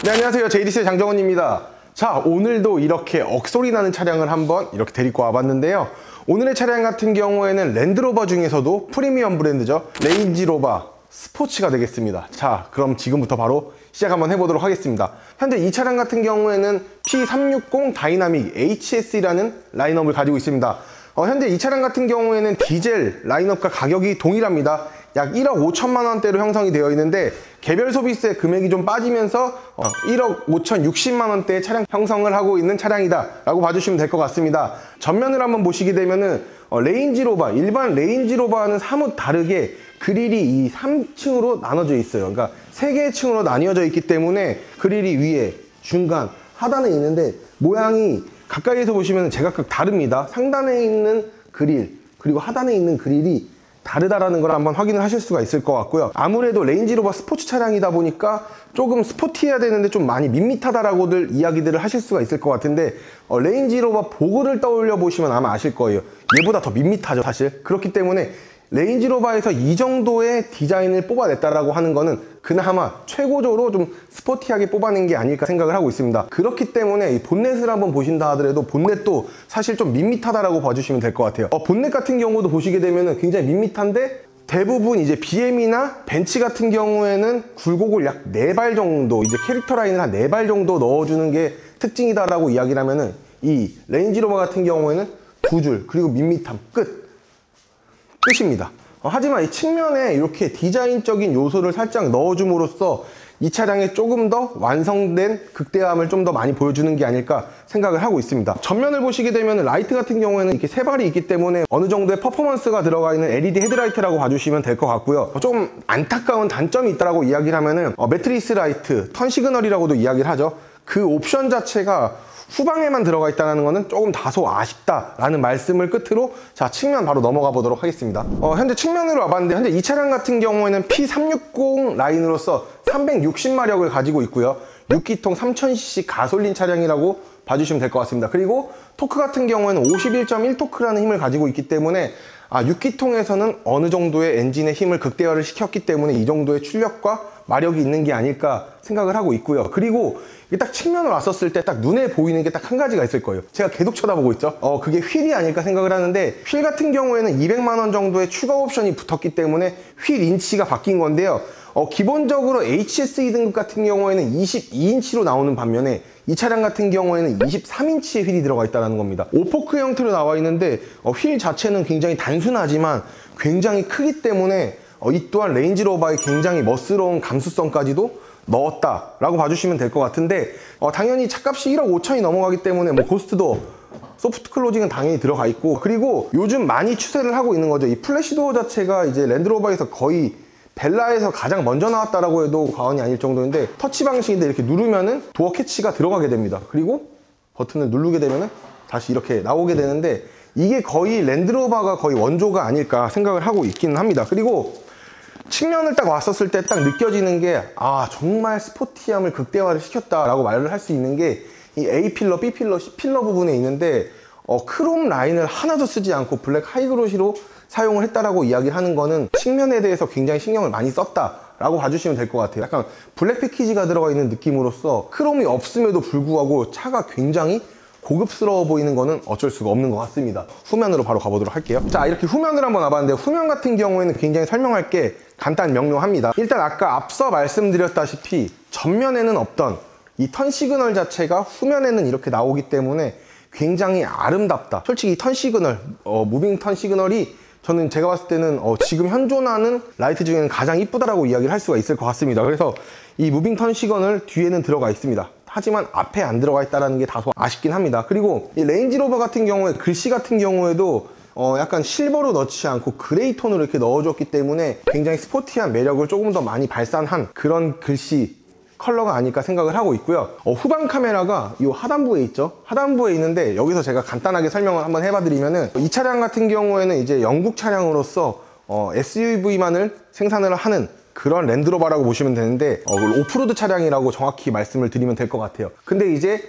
네, 안녕하세요. JDC의 장정원입니다. 자, 오늘도 이렇게 억소리 나는 차량을 한번 이렇게 데리고 와봤는데요. 오늘의 차량 같은 경우에는 랜드로버 중에서도 프리미엄 브랜드죠. 레인지로버 스포츠가 되겠습니다. 자, 그럼 지금부터 바로 시작 한번 해보도록 하겠습니다. 현재 이 차량 같은 경우에는 P360 다이나믹 HS라는 라인업을 가지고 있습니다. 현재 이 차량 같은 경우에는 디젤 라인업과 가격이 동일합니다. 약 1억 5천만 원대로 형성이 되어 있는데 개별 소비세 금액이 좀 빠지면서 1억 5천 60만 원대의 차량 형성을 하고 있는 차량이다 라고 봐주시면 될 것 같습니다. 전면을 한번 보시게 되면은 레인지로버, 일반 레인지로버와는 사뭇 다르게 그릴이 이 3층으로 나눠져 있어요. 그러니까 3개의 층으로 나뉘어져 있기 때문에 그릴이 위에, 중간, 하단에 있는데 모양이 가까이에서 보시면 제각각 다릅니다. 상단에 있는 그릴, 그리고 하단에 있는 그릴이 다르다라는 걸 한번 확인을 하실 수가 있을 것 같고요. 아무래도 레인지로버 스포츠 차량이다 보니까 조금 스포티해야 되는데 좀 많이 밋밋하다라고들 이야기들을 하실 수가 있을 것 같은데 레인지로버 보그를 떠올려 보시면 아마 아실 거예요. 얘보다 더 밋밋하죠, 사실. 그렇기 때문에 레인지로버에서 이 정도의 디자인을 뽑아냈다라고 하는 거는 그나마 최고적으로 좀 스포티하게 뽑아낸 게 아닐까 생각을 하고 있습니다. 그렇기 때문에 이 본넷을 한번 보신다 하더라도 본넷도 사실 좀 밋밋하다라고 봐주시면 될 것 같아요. 본넷 같은 경우도 보시게 되면 굉장히 밋밋한데 대부분 이제 BM이나 벤츠 같은 경우에는 굴곡을 약 4발 정도, 이제 캐릭터 라인을 한 4발 정도 넣어주는 게 특징이다라고 이야기를 하면은 이 레인지로버 같은 경우에는 2줄, 그리고 밋밋함, 끝입니다. 하지만 이 측면에 이렇게 디자인적인 요소를 살짝 넣어줌으로써 이 차량에 조금 더 완성된 극대감을 좀 더 많이 보여주는 게 아닐까 생각을 하고 있습니다. 전면을 보시게 되면 라이트 같은 경우에는 이렇게 3발이 있기 때문에 어느 정도의 퍼포먼스가 들어가 있는 LED 헤드라이트라고 봐주시면 될 것 같고요. 좀 안타까운 단점이 있다고 이야기를 하면은 매트리스 라이트, 턴 시그널이라고도 이야기를 하죠. 그 옵션 자체가 후방에만 들어가 있다는 것은 조금 다소 아쉽다라는 말씀을 끝으로 자, 측면 바로 넘어가 보도록 하겠습니다. 현재 측면으로 와봤는데 현재 이 차량 같은 경우에는 P360 라인으로서 360마력을 가지고 있고요. 6기통 3000cc 가솔린 차량이라고 봐주시면 될 것 같습니다. 그리고 토크 같은 경우에는 51.1 토크라는 힘을 가지고 있기 때문에 6기통에서는 어느 정도의 엔진의 힘을 극대화를 시켰기 때문에 이 정도의 출력과 마력이 있는 게 아닐까 생각을 하고 있고요. 그리고 이게 딱 측면으로 왔었을 때 딱 눈에 보이는 게 딱 한 가지가 있을 거예요. 제가 계속 쳐다보고 있죠. 그게 휠이 아닐까 생각을 하는데 휠 같은 경우에는 200만 원 정도의 추가 옵션이 붙었기 때문에 휠 인치가 바뀐 건데요. 기본적으로 HSE 등급 같은 경우에는 22인치로 나오는 반면에 이 차량 같은 경우에는 23인치의 휠이 들어가 있다는 겁니다. 오포크 형태로 나와 있는데 휠 자체는 굉장히 단순하지만 굉장히 크기 때문에 이 또한 레인지로버의 굉장히 멋스러운 감수성까지도 넣었다라고 봐주시면 될 것 같은데 당연히 차값이 1억 5천이 넘어가기 때문에 고스트도 소프트 클로징은 당연히 들어가 있고, 그리고 요즘 많이 추세를 하고 있는 거죠. 이 플래시도어 자체가 이제 랜드로버에서 거의 벨라에서 가장 먼저 나왔다라고 해도 과언이 아닐 정도인데 터치 방식인데 이렇게 누르면은 도어 캐치가 들어가게 됩니다. 그리고 버튼을 누르게 되면은 다시 이렇게 나오게 되는데 이게 거의 랜드로버가 거의 원조가 아닐까 생각을 하고 있기는 합니다. 그리고 측면을 딱 왔었을 때 딱 느껴지는 게 정말 스포티함을 극대화를 시켰다라고 말을 할 수 있는 게 이 A 필러, B 필러, C 필러 부분에 있는데 크롬 라인을 하나도 쓰지 않고 블랙 하이그로시로 사용을 했다라고 이야기를 하는 거는 측면에 대해서 굉장히 신경을 많이 썼다라고 봐주시면 될 것 같아요. 약간 블랙 패키지가 들어가 있는 느낌으로써 크롬이 없음에도 불구하고 차가 굉장히 고급스러워 보이는 거는 어쩔 수가 없는 것 같습니다. 후면으로 바로 가보도록 할게요. 자, 이렇게 후면을 한번 와봤는데 후면 같은 경우에는 굉장히 설명할 게 간단 명료합니다. 일단 아까 앞서 말씀드렸다시피 전면에는 없던 이 턴 시그널 자체가 후면에는 이렇게 나오기 때문에 굉장히 아름답다. 솔직히 이 턴 시그널, 무빙 턴 시그널이 저는 제가 봤을 때는 지금 현존하는 라이트 중에는 가장 이쁘다라고 이야기를 할 수가 있을 것 같습니다. 그래서 이 무빙 턴 시그널 뒤에는 들어가 있습니다. 하지만 앞에 안 들어가 있다는 게 다소 아쉽긴 합니다. 그리고 이 레인지로버 같은 경우에 글씨 같은 경우에도 약간 실버로 넣지 않고 그레이 톤으로 이렇게 넣어줬기 때문에 굉장히 스포티한 매력을 조금 더 많이 발산한 그런 글씨 컬러가 아닐까 생각을 하고 있고요. 후방 카메라가 이 하단부에 있죠. 하단부에 있는데 여기서 제가 간단하게 설명을 한번 해봐드리면은 이 차량 같은 경우에는 이제 영국 차량으로서 SUV만을 생산을 하는 그런 랜드로버라고 보시면 되는데 오프로드 차량이라고 정확히 말씀을 드리면 될 것 같아요. 근데 이제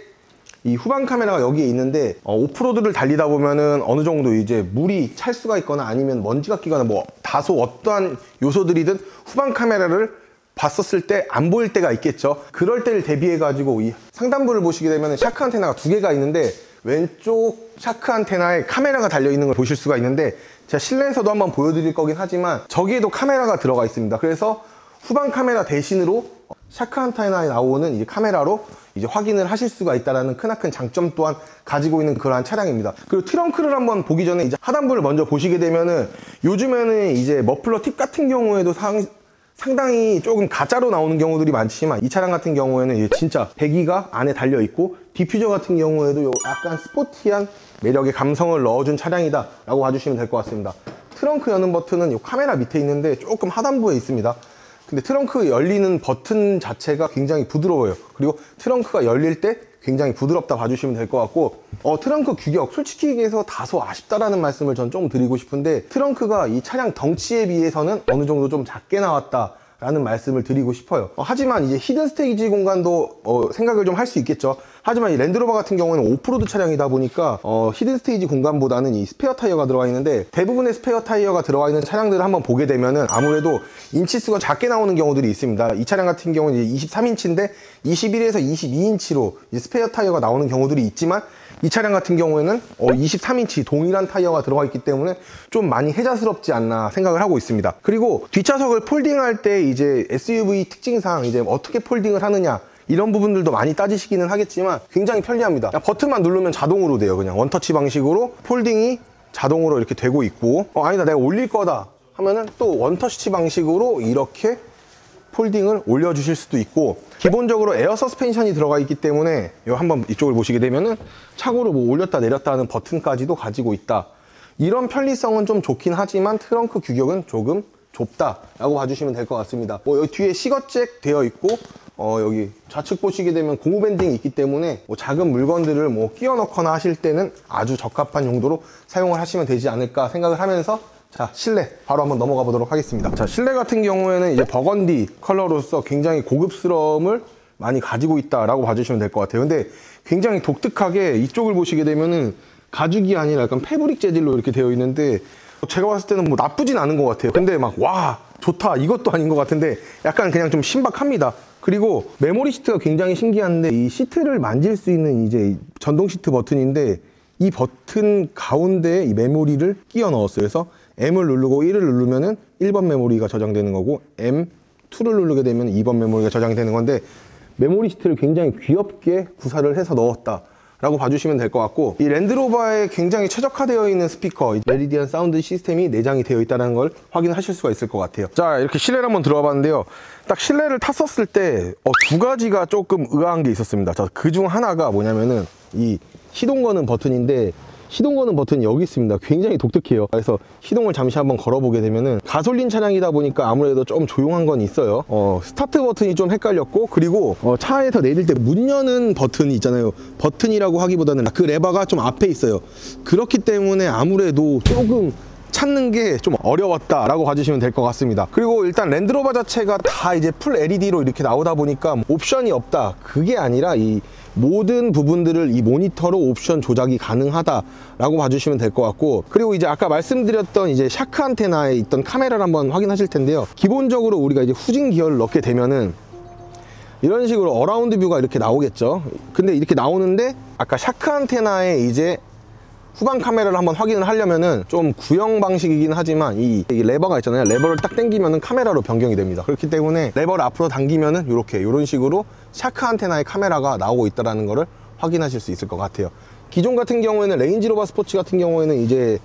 이 후방 카메라가 여기에 있는데 오프로드를 달리다 보면은 어느 정도 이제 물이 찰 수가 있거나 아니면 먼지가 끼거나 뭐 다소 어떠한 요소들이든 후방 카메라를 봤었을 때 안 보일 때가 있겠죠. 그럴 때를 대비해 가지고 이 상단부를 보시게 되면 샤크 안테나가 두 개가 있는데, 왼쪽 샤크 안테나에 카메라가 달려 있는 걸 보실 수가 있는데, 제가 실내에서도 한번 보여드릴 거긴 하지만 저기에도 카메라가 들어가 있습니다. 그래서 후방 카메라 대신으로 샤크 안테나에 나오는 이제 카메라로 이제 확인을 하실 수가 있다는 크나큰 장점 또한 가지고 있는 그러한 차량입니다. 그리고 트렁크를 한번 보기 전에 이제 하단부를 먼저 보시게 되면은, 요즘에는 이제 머플러 팁 같은 경우에도 상당히 조금 가짜로 나오는 경우들이 많지만, 이 차량 같은 경우에는 이제 진짜 배기가 안에 달려 있고, 디퓨저 같은 경우에도 약간 스포티한 매력의 감성을 넣어준 차량이다 라고 봐주시면 될 것 같습니다. 트렁크 여는 버튼은 이 카메라 밑에 있는데 조금 하단부에 있습니다. 근데 트렁크 열리는 버튼 자체가 굉장히 부드러워요. 그리고 트렁크가 열릴 때 굉장히 부드럽다 봐주시면 될 것 같고, 트렁크 규격 솔직히 얘기해서 다소 아쉽다라는 말씀을 전 좀 드리고 싶은데, 트렁크가 이 차량 덩치에 비해서는 어느 정도 좀 작게 나왔다 라는 말씀을 드리고 싶어요. 하지만 이제 히든 스테이지 공간도 생각을 좀 할 수 있겠죠. 하지만 이 랜드로버 같은 경우에는 오프로드 차량이다 보니까 히든 스테이지 공간보다는 이 스페어 타이어가 들어가 있는데, 대부분의 스페어 타이어가 들어가 있는 차량들을 한번 보게 되면은 아무래도 인치수가 작게 나오는 경우들이 있습니다. 이 차량 같은 경우는 이제 23인치인데 21에서 22인치로 스페어 타이어가 나오는 경우들이 있지만, 이 차량 같은 경우에는 23인치 동일한 타이어가 들어가 있기 때문에 좀 많이 혜자스럽지 않나 생각을 하고 있습니다. 그리고 뒷좌석을 폴딩할 때 이제 SUV 특징상 이제 어떻게 폴딩을 하느냐, 이런 부분들도 많이 따지시기는 하겠지만 굉장히 편리합니다. 버튼만 누르면 자동으로 돼요. 그냥 원터치 방식으로 폴딩이 자동으로 이렇게 되고 있고, 아니다 내가 올릴 거다 하면은 또 원터치 방식으로 이렇게 폴딩을 올려주실 수도 있고, 기본적으로 에어 서스펜션이 들어가 있기 때문에 한번 이쪽을 보시게 되면은 차고로 뭐 올렸다 내렸다 하는 버튼까지도 가지고 있다. 이런 편리성은 좀 좋긴 하지만 트렁크 규격은 조금 좁다 라고 봐주시면 될 것 같습니다. 여기 뒤에 시거잭 되어 있고, 여기 좌측 보시게 되면 고무 밴딩이 있기 때문에 작은 물건들을 끼워 넣거나 하실 때는 아주 적합한 용도로 사용을 하시면 되지 않을까 생각을 하면서, 자, 실내 바로 한번 넘어가 보도록 하겠습니다. 자, 실내 같은 경우에는 이제 버건디 컬러로서 굉장히 고급스러움을 많이 가지고 있다라고 봐주시면 될 것 같아요. 근데 굉장히 독특하게 이쪽을 보시게 되면은 가죽이 아니라 약간 패브릭 재질로 이렇게 되어 있는데, 제가 봤을 때는 나쁘진 않은 것 같아요. 근데 와 좋다 이것도 아닌 것 같은데 약간 그냥 좀 신박합니다. 그리고 메모리 시트가 굉장히 신기한데, 이 시트를 만질 수 있는 이제 전동 시트 버튼인데, 이 버튼 가운데에 이 메모리를 끼워 넣었어요. 그래서 M을 누르고 1을 누르면은 1번 메모리가 저장되는 거고, M2를 누르게 되면 2번 메모리가 저장되는 건데, 메모리 시트를 굉장히 귀엽게 구사를 해서 넣었다 라고 봐주시면 될 것 같고, 이 랜드로버에 굉장히 최적화되어 있는 스피커 메리디안 사운드 시스템이 내장이 되어 있다는 걸 확인하실 수가 있을 것 같아요. 자, 이렇게 실내를 한번 들어가 봤는데요, 딱 실내를 탔었을 때 두 가지가 조금 의아한 게 있었습니다. 그 중 하나가 뭐냐면은 이 시동 거는 버튼인데, 시동 거는 버튼이 여기 있습니다. 굉장히 독특해요. 그래서 시동을 잠시 한번 걸어보게 되면은, 가솔린 차량이다 보니까 아무래도 좀 조용한 건 있어요. 스타트 버튼이 좀 헷갈렸고, 그리고 차에서 내릴 때 문 여는 버튼이 있잖아요. 버튼이라고 하기보다는 그 레버가 좀 앞에 있어요. 그렇기 때문에 아무래도 조금 찾는 게 좀 어려웠다라고 봐주시면 될 것 같습니다. 그리고 일단 랜드로버 자체가 다 이제 풀 LED로 이렇게 나오다 보니까 옵션이 없다, 그게 아니라 이 모든 부분들을 이 모니터로 옵션 조작이 가능하다라고 봐주시면 될 것 같고, 그리고 이제 아까 말씀드렸던 이제 샤크 안테나에 있던 카메라를 한번 확인하실 텐데요. 기본적으로 우리가 이제 후진 기어를 넣게 되면은 이런 식으로 어라운드 뷰가 이렇게 나오겠죠. 근데 이렇게 나오는데, 아까 샤크 안테나에 이제 후방 카메라를 한번 확인을 하려면은 좀 구형 방식이긴 하지만, 이 레버가 있잖아요. 레버를 딱 당기면은 카메라로 변경이 됩니다. 그렇기 때문에 레버를 앞으로 당기면은 이런 식으로 샤크 안테나의 카메라가 나오고 있다는 거를 확인하실 수 있을 것 같아요. 기존 같은 경우에는 레인지로버 스포츠 같은 경우에는 이제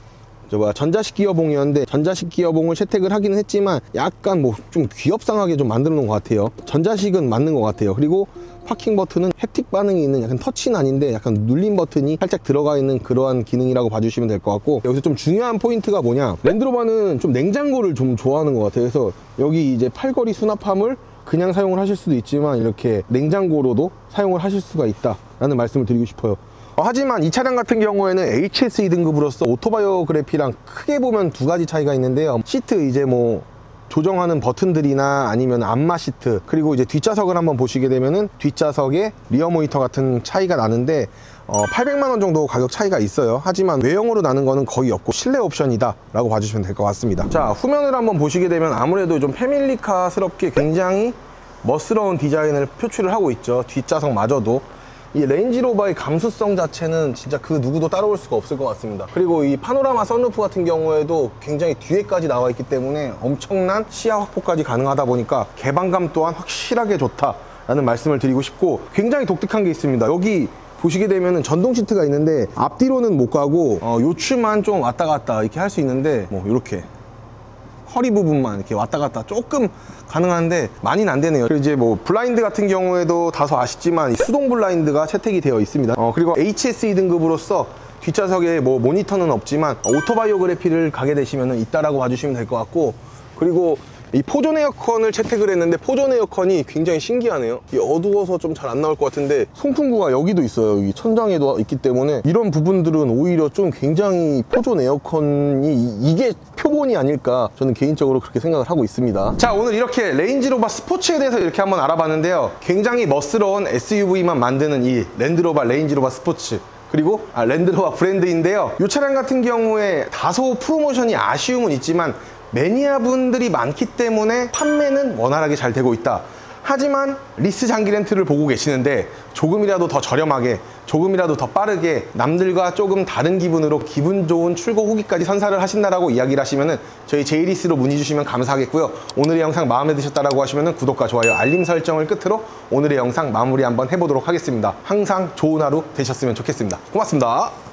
전자식 기어봉이었는데, 전자식 기어봉을 채택을 하기는 했지만 약간 좀 귀엽상하게 좀 만들어 놓은 것 같아요. 전자식은 맞는 것 같아요. 그리고 파킹 버튼은 햅틱 반응이 있는, 약간 터치는 아닌데 약간 눌림 버튼이 살짝 들어가 있는 그러한 기능이라고 봐주시면 될 것 같고, 여기서 좀 중요한 포인트가 뭐냐, 랜드로버는 좀 냉장고를 좀 좋아하는 것 같아요. 그래서 여기 이제 팔걸이 수납함을 그냥 사용을 하실 수도 있지만, 이렇게 냉장고로도 사용을 하실 수가 있다라는 말씀을 드리고 싶어요. 하지만 이 차량 같은 경우에는 HSE 등급으로서 오토바이오그래피랑 크게 보면 두 가지 차이가 있는데요. 시트 이제 조정하는 버튼들이나 아니면 안마 시트, 그리고 이제 뒷좌석을 한번 보시게 되면은 뒷좌석에 리어 모니터 같은 차이가 나는데, 800만 원 정도 가격 차이가 있어요. 하지만 외형으로 나는 거는 거의 없고 실내 옵션이다 라고 봐주시면 될 것 같습니다. 자, 후면을 한번 보시게 되면 아무래도 좀 패밀리카스럽게 굉장히 멋스러운 디자인을 표출을 하고 있죠. 뒷좌석마저도 이 레인지로버의 감수성 자체는 진짜 그 누구도 따라올 수가 없을 것 같습니다. 그리고 이 파노라마 선루프 같은 경우에도 굉장히 뒤에까지 나와 있기 때문에 엄청난 시야 확보까지 가능하다 보니까 개방감 또한 확실하게 좋다라는 말씀을 드리고 싶고, 굉장히 독특한 게 있습니다. 여기 보시게 되면은 전동 시트가 있는데 앞뒤로는 못 가고 요추만 좀 왔다 갔다 이렇게 할 수 있는데, 뭐 이렇게 허리 부분만 이렇게 왔다 갔다 조금 가능한데 많이는 안 되네요. 그리고 이제 뭐 블라인드 같은 경우에도 다소 아쉽지만 수동 블라인드가 채택이 되어 있습니다. 그리고 HSE 등급으로서 뒷좌석에 뭐 모니터는 없지만 오토바이오그래피를 가게 되시면 있다라고 봐주시면 될 것 같고, 그리고 이 포존 에어컨을 채택을 했는데 포존 에어컨이 굉장히 신기하네요. 어두워서 좀 잘 안 나올 것 같은데 송풍구가 여기도 있어요. 여기 천장에도 있기 때문에 이런 부분들은 오히려 좀 굉장히 포존 에어컨이 이게 표본이 아닐까, 저는 개인적으로 그렇게 생각을 하고 있습니다. 자, 오늘 이렇게 레인지로버 스포츠에 대해서 이렇게 한번 알아봤는데요. 굉장히 멋스러운 SUV만 만드는 이 랜드로버 레인지로버 스포츠, 그리고 랜드로버 브랜드인데요. 이 차량 같은 경우에 다소 프로모션이 아쉬움은 있지만 매니아 분들이 많기 때문에 판매는 원활하게 잘 되고 있다. 하지만 리스 장기 렌트를 보고 계시는데 조금이라도 더 저렴하게, 조금이라도 더 빠르게, 남들과 조금 다른 기분으로 기분 좋은 출고 후기까지 선사를 하신다라고 이야기를 하시면은 저희 제이리스로 문의 주시면 감사하겠고요. 오늘의 영상 마음에 드셨다라고 하시면은 구독과 좋아요, 알림 설정을 끝으로 오늘의 영상 마무리 한번 해보도록 하겠습니다. 항상 좋은 하루 되셨으면 좋겠습니다. 고맙습니다.